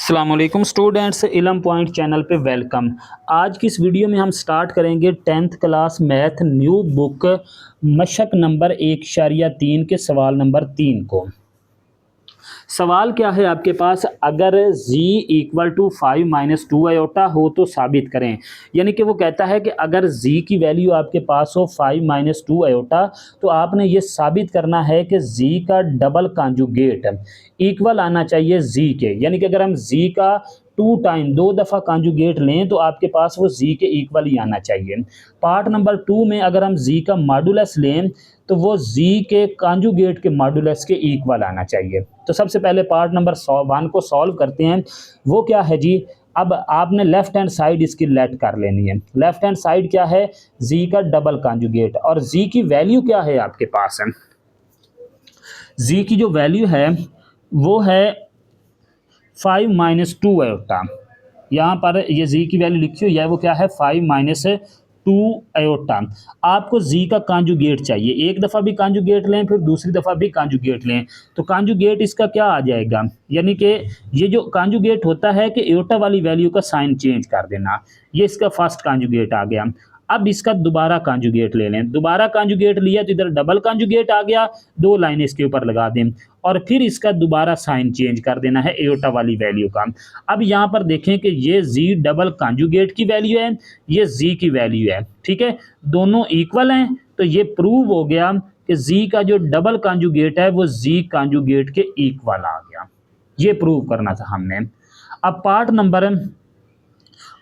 अस्सलामुअलैकुम स्टूडेंट्स, इलम point channel पे वेलकम। आज की इस वीडियो में हम स्टार्ट करेंगे 10th class math new book मशक नंबर 1.3 के सवाल नंबर 3 को। सवाल क्या है आपके पास, अगर z equal to 5 minus 2 iota हो तो साबित करें। यानी कि वो कहता है कि अगर z की वैल्यू आपके पास हो 5 माइनस 2 आयोटा तो आपने ये साबित करना है कि z का डबल कॉन्जुगेट इक्वल आना चाहिए z के। यानी कि अगर हम z का 2 टाइम 2 दफ़ा कॉन्जुगेट लें तो आपके पास वो z के इक्वल ही आना चाहिए। पार्ट नंबर 2 में अगर हम z का मॉडुलस लें तो वो z के कॉन्जुगेट के मॉडुलस के इक्वल आना चाहिए। तो सबसे पहले पार्ट नंबर 1 को सॉल्व करते हैं। वो क्या है जी, अब आपने लेफ्ट हैंड साइड इसकी लेट कर लेनी है। लेफ्ट हैंड साइड क्या है, z का डबल कॉन्जुगेट, और z की वैल्यू क्या है आपके पास है। z की जो वैल्यू है वो है 5 माइनस 2 आयोटा। यहाँ पर ये z की वैल्यू लिखी हुई है, वो क्या है 5 माइनस 2 आयोटा। आपको z का कॉन्जुगेट चाहिए, एक दफ़ा भी कॉन्जुगेट लें फिर दूसरी दफ़ा भी कॉन्जुगेट लें तो कॉन्जुगेट इसका क्या आ जाएगा। यानी कि ये जो कॉन्जुगेट होता है कि आयोटा वाली वैल्यू का साइन चेंज कर देना, ये इसका फर्स्ट कॉन्जुगेट आ गया। अब इसका दोबारा कॉन्जुगेट ले लें, दोबारा कॉन्जुगेट लिया तो इधर डबल कॉन्जुगेट आ गया, 2 लाइन इसके ऊपर लगा दें और फिर इसका दोबारा साइन चेंज कर देना है आयोटा वाली वैल्यू का। अब यहाँ पर देखें कि ये z डबल कॉन्जुगेट की वैल्यू है, ये z की वैल्यू है, ठीक है, दोनों इक्वल हैं। तो ये प्रूव हो गया कि z का जो डबल कॉन्जुगेट है वो z कॉन्जुगेट के इक्वल आ गया। ये प्रूव करना था हमने। अब पार्ट नंबर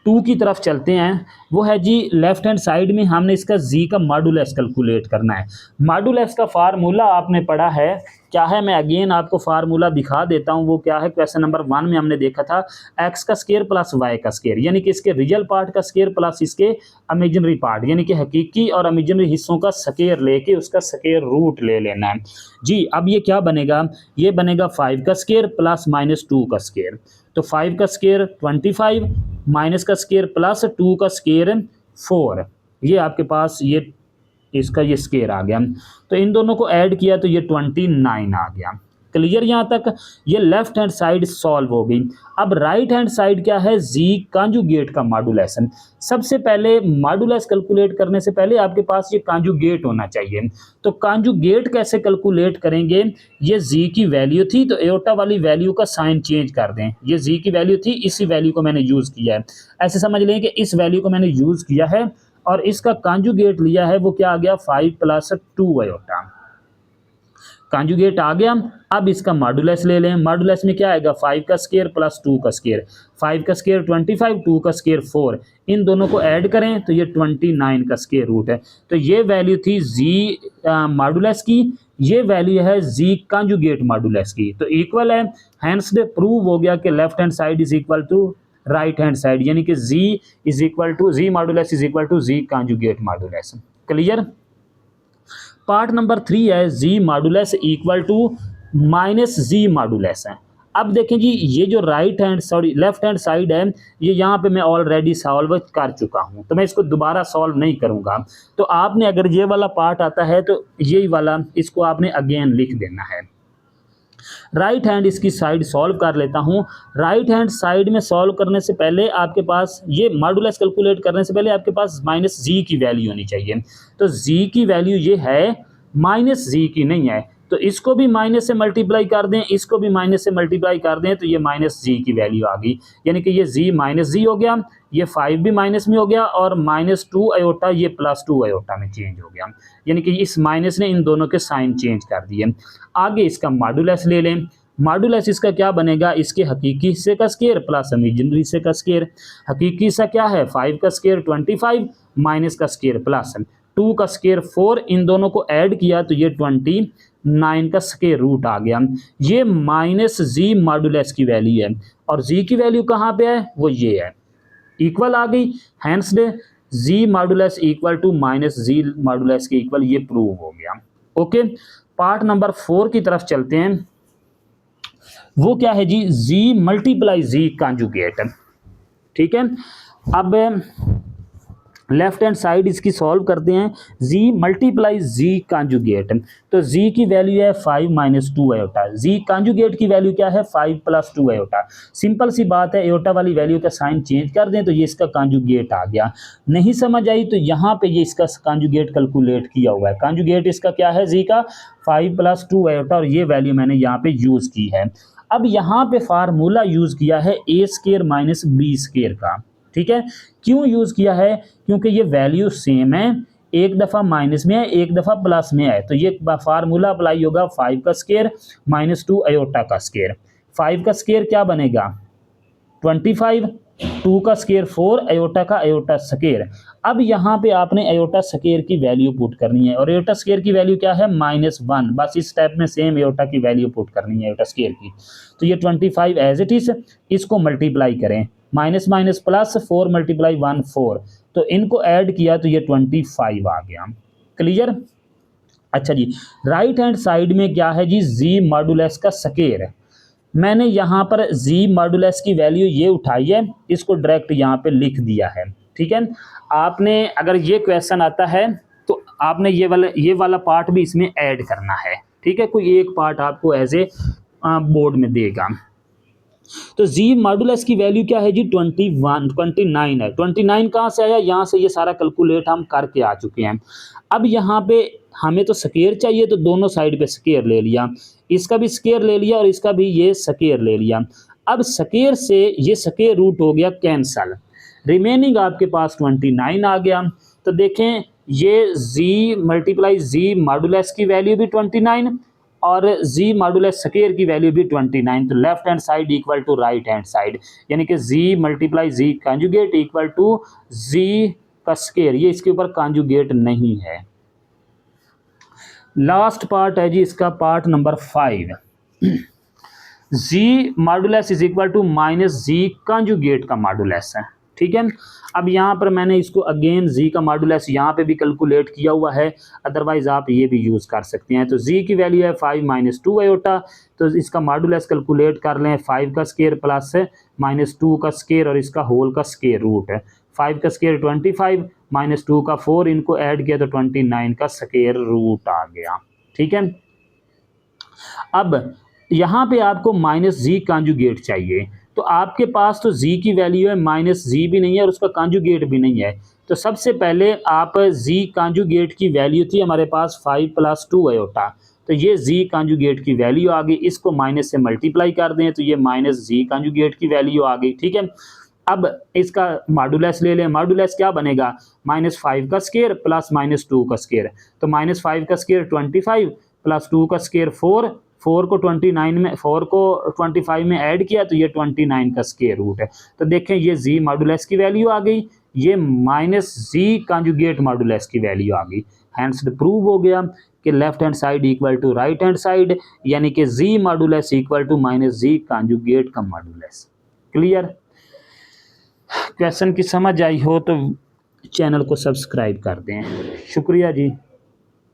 2 की तरफ चलते हैं। वो है जी, लेफ्ट हैंड साइड में हमने इसका z का मॉडुलस कैलकुलेट करना है। मॉडुलस का फार्मूला आपने पढ़ा है, क्या है, मैं अगेन आपको फार्मूला दिखा देता हूँ। वो क्या है, क्वेश्चन नंबर 1 में हमने देखा था x का स्केयर प्लस y का स्केयर, यानी कि इसके रियल पार्ट का स्केयर प्लस इसके इमेजिनरी पार्ट, यानी कि हकीकी और इमेजिनरी हिस्सों का स्केयर लेके उसका स्केयर रूट ले लेना है जी। अब ये क्या बनेगा, ये बनेगा 5 का स्केयर प्लस माइनस 2 का स्केयर। तो 5 का स्केयर 25 माइनस का स्केयर प्लस 2 का स्केयर 4, ये आपके पास ये इसका ये स्केयर आ गया। तो इन दोनों को ऐड किया तो ये 29 आ गया। क्लियर यहाँ तक। ये लेफ्ट हैंड साइड सॉल्व हो गई। अब राइट हैंड साइड क्या है, z कॉन्जुगेट का मॉडुलस। सबसे पहले मॉडुलस कैलकुलेट करने से पहले आपके पास ये कॉन्जुगेट होना चाहिए। तो कॉन्जुगेट कैसे कैलकुलेट करेंगे, ये z की वैल्यू थी तो आयोटा वाली वैल्यू का साइन चेंज कर दें। ये z की वैल्यू थी, इसी वैल्यू को मैंने यूज़ किया है। ऐसे समझ लें कि इस वैल्यू को मैंने यूज़ किया है और इसका कॉन्जुगेट लिया है, वो क्या आ गया 5 प्लस 2 आयोटा। कॉन्जुगेट आ गया। अब इसका मॉडुलस ले लें। मॉडुलस में क्या आएगा, 5 का स्केयर प्लस 2 का स्केयर। 5 का स्केयर 25, 2 का स्केयर 4, इन दोनों को ऐड करें तो ये 29 का स्केयर रूट है। तो ये वैल्यू थी z मॉडुलस की, ये वैल्यू है z कॉन्जुगेट मॉडुलस की, तो इक्वल है। हैंस दे प्रूव हो गया कि left hand side is equal to right hand side, यानी कि z is equal to z modulus is equal to z conjugate modulus. Clear. Part number 3 है z modulus equal to minus z modulus है। अब देखें जी, ये जो left hand side है, ये यहाँ पे मैं ऑलरेडी सॉल्व कर चुका हूँ, तो मैं इसको दोबारा सॉल्व नहीं करूँगा। तो आपने अगर ये वाला पार्ट आता है तो यही वाला इसको आपने अगेन लिख देना है। राइट हैंड इसकी साइड सॉल्व कर लेता हूँ। राइट हैंड साइड में सॉल्व करने से पहले आपके पास ये मॉडुलस कैलकुलेट करने से पहले आपके पास माइनस z की वैल्यू होनी चाहिए। तो z की वैल्यू ये है, माइनस z की नहीं है, तो इसको भी माइनस से मल्टीप्लाई कर दें, इसको भी माइनस से मल्टीप्लाई कर दें, तो ये माइनस z की वैल्यू आ गई। यानी कि ये z माइनस z हो गया, ये 5 भी माइनस में हो गया और माइनस 2 आयोटा ये प्लस 2 आयोटा में चेंज हो गया। यानी कि इस माइनस ने इन दोनों के साइन चेंज कर दिए। आगे इसका मॉडुलस ले लें। मॉडुलस इसका क्या बनेगा, इसके हकीकी हिस्से का स्केयर प्लस इमेजिनरी हिस्से का स्केयर। हकीकी हिस्सा क्या है, 5 का स्केयर 25 माइनस का स्केयर प्लस 2 का स्केयर 4, इन दोनों को ऐड किया तो ये 29 का स्केयर रूट आ गया। ये माइनस z मॉडुलस की वैल्यू है और z की वैल्यू कहाँ पे है, वो ये है, इक्वल आ गई। Hence the z modulus equal to minus z modulus के इक्वल, ये प्रूव हो गया। ओके, पार्ट नंबर 4 की तरफ चलते हैं। वो क्या है जी, z मल्टीप्लाई z कॉन्जुगेट। ठीक है, अब लेफ्ट हैंड साइड इसकी सॉल्व करते हैं, z मल्टीप्लाई z कॉन्जुगेट। तो z की वैल्यू है 5 माइनस 2 आयोटा, z कॉन्जुगेट की वैल्यू क्या है 5 प्लस 2 आयोटा। सिंपल सी बात है, आयोटा वाली वैल्यू का साइन चेंज कर दें तो ये इसका कॉन्जुगेट आ गया। नहीं समझ आई तो यहाँ पे ये इसका कॉन्जुगेट कैलकुलेट किया हुआ है। कॉन्जुगेट इसका क्या है z का 5 प्लस 2 आयोटा, और ये वैल्यू मैंने यहाँ पे यूज़ की है। अब यहाँ पे फार्मूला यूज़ किया है ए स्केयर माइनस बी स्केयर का, ठीक है। क्यों यूज़ किया है, क्योंकि ये वैल्यू सेम है, एक दफ़ा माइनस में है एक दफ़ा प्लस में है, तो ये फार्मूला अप्लाई होगा 5 का स्केयर माइनस 2 आयोटा का स्केयर। 5 का स्केयर क्या बनेगा 25, 2 का स्केयर 4, आयोटा का आयोटा स्केयर। अब यहाँ पे आपने आयोटा स्केयर की वैल्यू पुट करनी है, और आयोटा स्केयर की वैल्यू क्या है -1। बस इस स्टेप में सेम आयोटा की वैल्यू पुट करनी है आयोटा स्केयर की। तो ये 25 एज इट इज, इसको मल्टीप्लाई करें, माइनस माइनस प्लस 4 मल्टीप्लाई 1 4, तो इनको ऐड किया तो ये 25 आ गया। क्लियर। अच्छा जी, राइट हैंड साइड में क्या है जी, जी मॉडुलस का स्केयर। मैंने यहाँ पर जी मॉडुलस की वैल्यू ये उठाई है, इसको डायरेक्ट यहाँ पे लिख दिया है, ठीक है। आपने अगर ये क्वेश्चन आता है तो आपने ये वाला पार्ट भी इसमें ऐड करना है, ठीक है। कोई एक पार्ट आपको एज ए बोर्ड में देगा। तो जी मॉडुलस की वैल्यू क्या है जी 29 है। 29 कहाँ से आया, यहाँ से ये सारा कैलकुलेट हम करके आ चुके हैं। अब यहाँ पे हमें तो स्केयर चाहिए, तो दोनों साइड पे स्केयर ले लिया, इसका भी स्केयर ले लिया और इसका भी ये स्केयर ले लिया। अब स्केयर से ये स्केयर रूट हो गया कैंसल, रिमेनिंग आपके पास 29 आ गया। तो देखें ये जी मल्टीप्लाई जी मॉडुलस की वैल्यू भी 29 और जी मॉडुलस स्केयर की वैल्यू भी 29। तो left hand side equal to right hand side, यानी कि G multiply G conjugate equal to G का स्केयर, ये इसके ऊपर कॉन्जुगेट नहीं है। लास्ट पार्ट है जी इसका, part number 5, Z modulus is equal to minus ji conjugate का मॉडुलस है, ठीक है। अब यहाँ पर मैंने इसको अगेन जी का मॉडुलस यहाँ पे भी कैलकुलेट किया हुआ है, अदरवाइज आप ये भी यूज़ कर सकते हैं। तो जी की वैल्यू है 5 माइनस 2 आयोटा, तो इसका मॉडुलस कैलकुलेट कर लें, 5 का स्केयर प्लस माइनस 2 का स्केयर और इसका होल का स्केयर रूट है। 5 का स्केयर 25 माइनस 2 का 4, इनको ऐड किया तो 29 का स्केयर रूट आ गया, ठीक है। अब यहाँ पे आपको माइनस जी कॉन्जुगेट चाहिए, तो आपके पास तो जी की वैल्यू है, माइनस जी भी नहीं है और उसका कॉन्जुगेट भी नहीं है। तो सबसे पहले आप जी कॉन्जुगेट की वैल्यू थी हमारे पास 5 प्लस 2 आयोटा, तो ये जी कॉन्जुगेट की वैल्यू आ गई, इसको माइनस से मल्टीप्लाई कर दें तो ये माइनस जी कॉन्जुगेट की वैल्यू आ गई, ठीक है। अब इसका मॉडुलस ले लें, मॉडुलस क्या बनेगा -5 का स्केयर प्लस -2 का स्केयर, तो -5 का स्केयर 25 प्लस 2 का स्केयर 4, 4 को 29 में 4 को 25 में ऐड किया तो ये 29 का स्केयर रूट है। तो देखें ये जी मॉडुलस की वैल्यू आ गई, ये माइनस जी कॉन्जुगेट मॉडुलस की वैल्यू आ गई। हैंस प्रूव हो गया कि left hand side equal to right hand side, यानी कि G modulus equal to minus ji conjugate का मॉडुलस। क्लियर। क्वेश्चन की समझ आई हो तो चैनल को सब्सक्राइब कर दें। शुक्रिया जी।